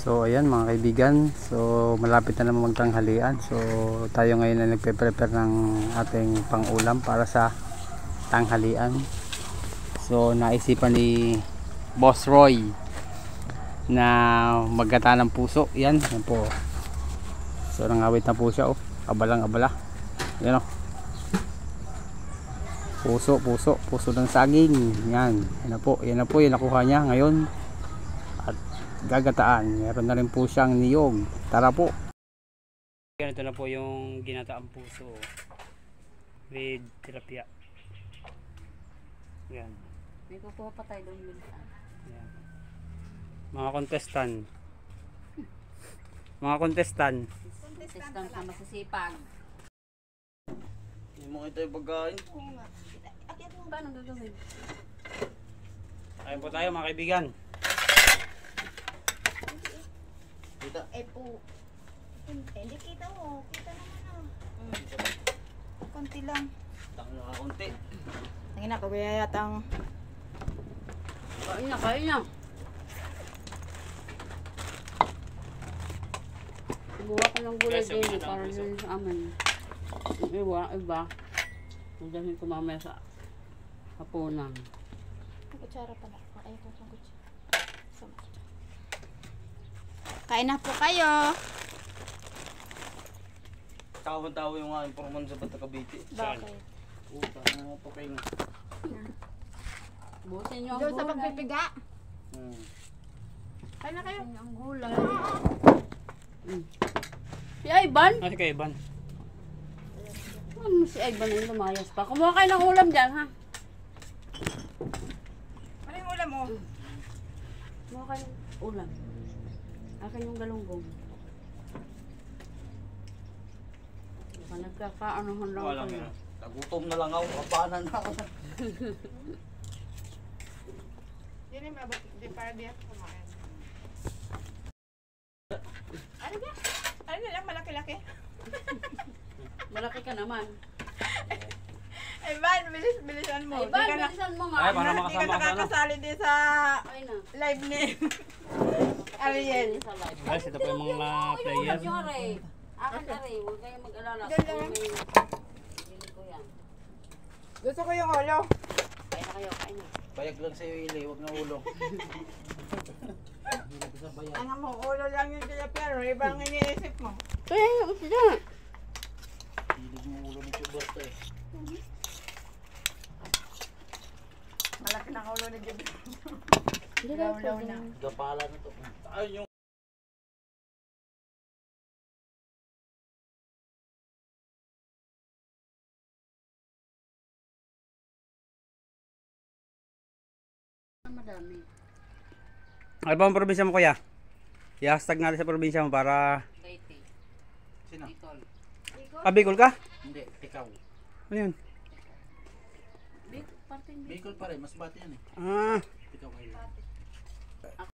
So ayan mga kaibigan, so malapit na naman magtanghalian. So tayo ngayon na nagpe-prepare ng ating pang-ulam para sa tanghalian. So naisipan ni Boss Roy na maggata ng puso. Yan po. So nangawit na po siya, oh. Abalang abala. Yan, oh. Puso ng saging. Yan na po yung nakuha niya ngayon. At gagataan, meron na rin po siyang niyog. Tara po. Ganito na po yung ginataang puso with tilapia. Yan. May kukuha pa tayo doon minsan. Yan. Mga contestant. Mga contestant Na masisipag. Hindi mo ito yung pagkain. Paano gagawin? Ayun po tayo mga kaibigan. Kita. Po. Hindi kita mo. Kita naman konti lang. Tang nakakunti. Ang ina ko kaya yatang. Kain na. Buwa ko ng gulay din para din sa amin. Iba. Magdahin ko mamaya sa hapunan. Ang kutsara pala. Ay, ito ang kutsara. Kain na po kayo. Tawang-tawa yung nga informan sa Bata Cavite. Bakit? Puta na ito kayo. Busin nyo ang Doon sa gulay. pagpipiga. Kain na kayo. Busin nyo ang gulay. Si Ivan? Ano kay Ivan? Si Ivan ay lumayas pa. Kumuha kayo ng ulam dyan, ha? Ano yung ulam mo? Kumuha kayo ng ulam. Akin yung galunggong. Baka nagkakaanohan lang Wala kayo. nga. Nagutom na lang ako. Kapanan na ako. Hindi naman abot. Hindi para diyan kumain. Ano ba? Ano na lang malaki-laki? Malaki ka naman. Evan, bilis-bilisan mo. Ivan, bilisan mo nga. Ay, para Hindi ka makasama ka na. nakakasali din sa Ay na. live ni Ariel. Sa live. Guys, ito po yung mga player. Iwan nyo, Ray. Akin na, Ray. Huwag kayong mag-alala. Doon lang. Hindi ko yan. Gusto ko yung ulo. Kain na kayo, kain na. Bayag lang sa'yo ili. Huwag na ulo. Ano mo, ulo lang yung tilapia. Ibang iniisip mo. Kaya yung sila. Hilig mo ulo ni Chuberta eh. Malaki ng ulo ni Jib. Hindi kayo Law-law na. Gapala na to. Ayun yung Madami. Ano ba ang probinsya mo kuya? I-hashtag natin sa probinsya mo para... Leyte. sino? Bicol. Bicol ka? Hindi. Ikaw. Ano yun? Parting Bicol. Bicol pa rin. Mas bati yan eh. Ah, Ikaw kayo.